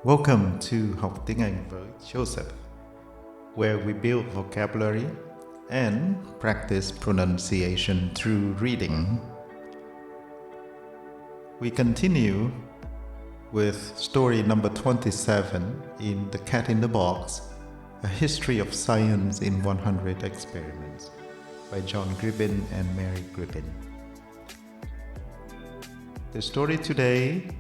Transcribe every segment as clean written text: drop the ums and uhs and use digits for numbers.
Welcome to Học Tiếng Anh với Joseph, where we build vocabulary and practice pronunciation through reading. We continue with story number 27 in The Cat in the Box, A History of Science in 100 Experiments by John Gribbin and Mary Gribbin. The story today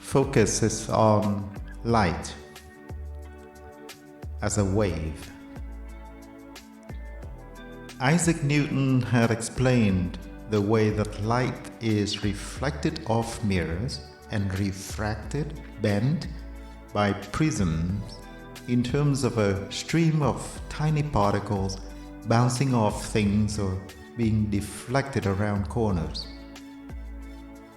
focuses on light as a wave. Isaac Newton had explained the way that light is reflected off mirrors and refracted, bent by prisms in terms of a stream of tiny particles bouncing off things or being deflected around corners.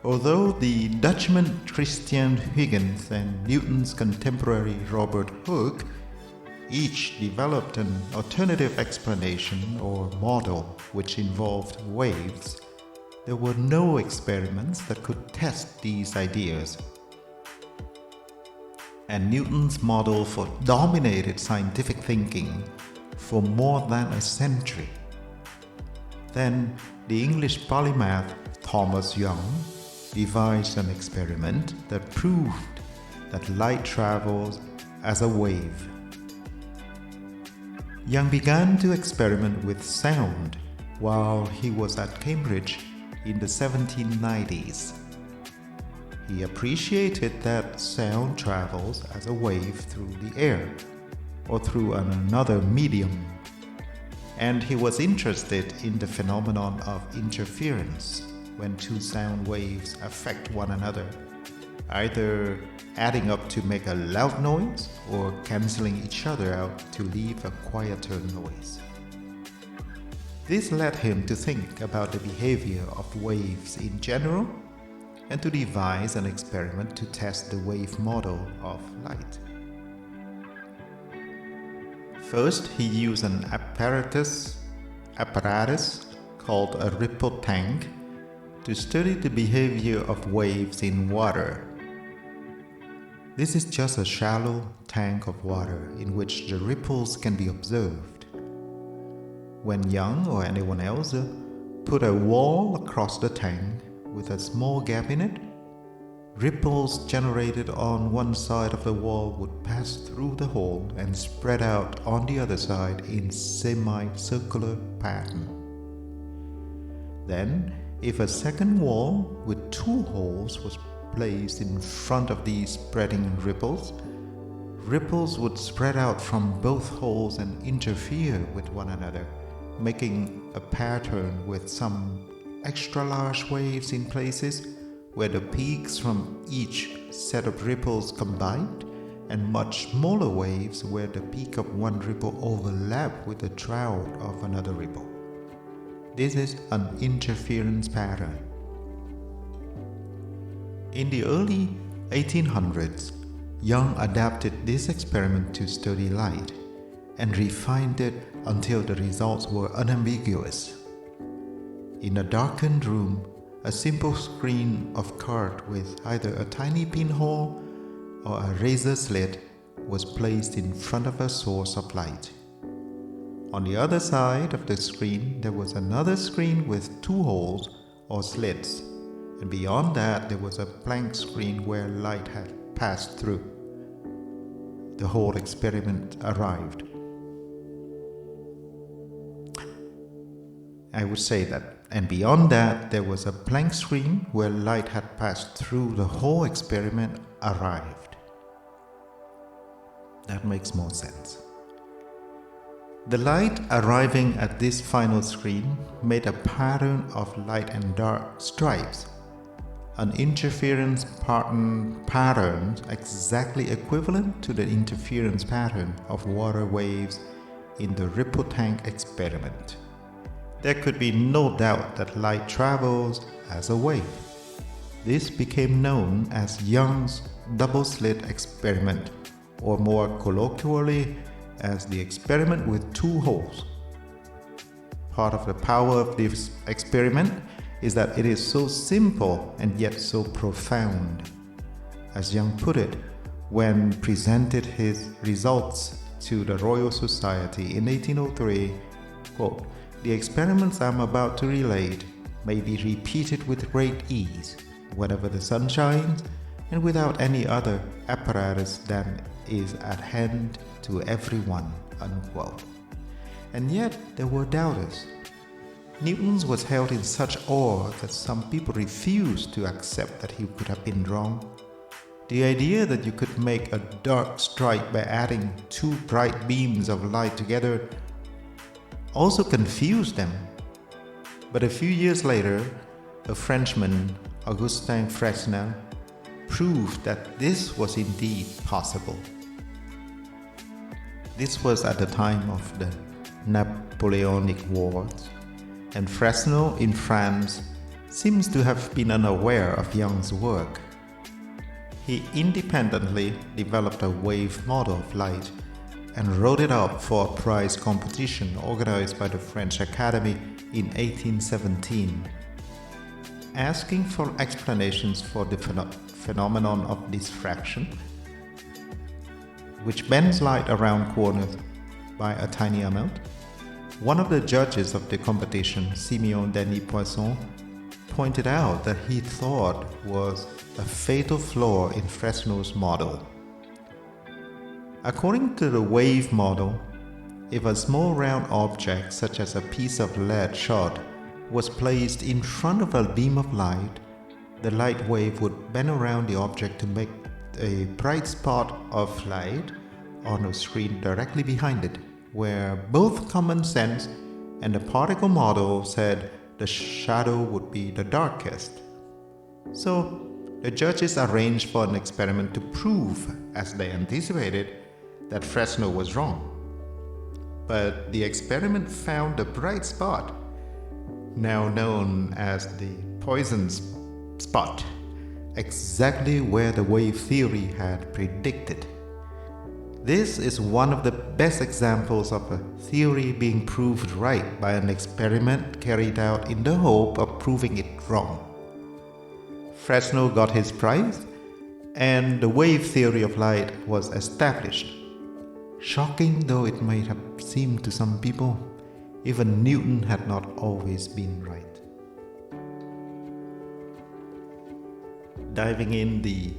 Although the Dutchman Christian Huygens and Newton's contemporary Robert Hooke each developed an alternative explanation or model which involved waves, there were no experiments that could test these ideas. And Newton's model dominated scientific thinking for more than a century. Then the English polymath Thomas Young devised an experiment that proved that light travels as a wave. Young began to experiment with sound while he was at Cambridge in the 1790s. He appreciated that sound travels as a wave through the air or through another medium, and he was interested in the phenomenon of interference when two sound waves affect one another, either adding up to make a loud noise or cancelling each other out to leave a quieter noise. This led him to think about the behavior of waves in general and to devise an experiment to test the wave model of light. First, he used an apparatus called a ripple tank to study the behavior of waves in water. This is just a shallow tank of water in which the ripples can be observed. When Young or anyone else put a wall across the tank with a small gap in it, ripples generated on one side of the wall would pass through the hole and spread out on the other side in semicircular pattern. Then, if a second wall with two holes was placed in front of these spreading ripples, ripples would spread out from both holes and interfere with one another, making a pattern with some extra large waves in places where the peaks from each set of ripples combined, and much smaller waves where the peak of one ripple overlapped with the trough of another ripple. This is an interference pattern. In the early 1800s, Young adapted this experiment to study light and refined it until the results were unambiguous. In a darkened room, a simple screen of card with either a tiny pinhole or a razor slit was placed in front of a source of light. On the other side of the screen, there was another screen with two holes or slits, and beyond that there was a blank screen where light had passed through. The whole experiment arrived. I would say that, and beyond that there was a blank screen where light had passed through. The whole experiment arrived. That makes more sense. The light arriving at this final screen made a pattern of light and dark stripes, an interference pattern exactly equivalent to the interference pattern of water waves in the ripple tank experiment. There could be no doubt that light travels as a wave. This became known as Young's double-slit experiment, or more colloquially as the experiment with two holes. Part of the power of this experiment is that it is so simple and yet so profound. As Young put it, when presented his results to the Royal Society in 1803, quote, "The experiments I'm about to relate may be repeated with great ease, whenever the sun shines, and without any other apparatus than is at hand to everyone," unquote. And yet there were doubters. Newton's was held in such awe that some people refused to accept that he could have been wrong. The idea that you could make a dark stripe by adding two bright beams of light together also confused them. But a few years later, a Frenchman, Augustin Fresnel, proved that this was indeed possible. This was at the time of the Napoleonic Wars, and Fresnel in France seems to have been unaware of Young's work. He independently developed a wave model of light and wrote it up for a prize competition organized by the French Academy in 1817, asking for explanations for the phenomenon of diffraction, which bends light around corners by a tiny amount. One of the judges of the competition, Simeon Denis Poisson, pointed out that he thought was a fatal flaw in Fresnel's model. According to the wave model, if a small round object such as a piece of lead shot was placed in front of a beam of light, the light wave would bend around the object to make a bright spot of light on a screen directly behind it, where both common sense and the particle model said the shadow would be the darkest. So, the judges arranged for an experiment to prove, as they anticipated, that Fresnel was wrong. But the experiment found a bright spot, now known as the Poisson spot, exactly where the wave theory had predicted. This is one of the best examples of a theory being proved right by an experiment carried out in the hope of proving it wrong. Fresnel got his prize, and the wave theory of light was established. Shocking though it may have seemed to some people, even Newton had not always been right. Diving in the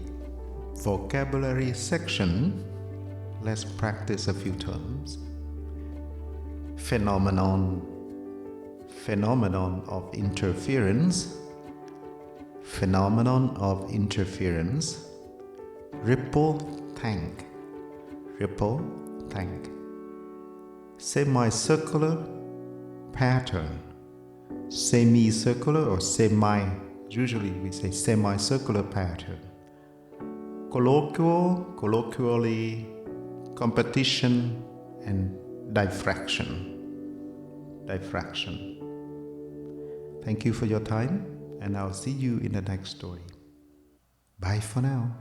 vocabulary section, let's practice a few terms. Phenomenon of interference. Phenomenon of interference. Ripple tank. Semicircular pattern. Semicircular or usually we say semicircular pattern. Colloquially, competition, and diffraction. Thank you for your time, and I'll see you in the next story. Bye for now.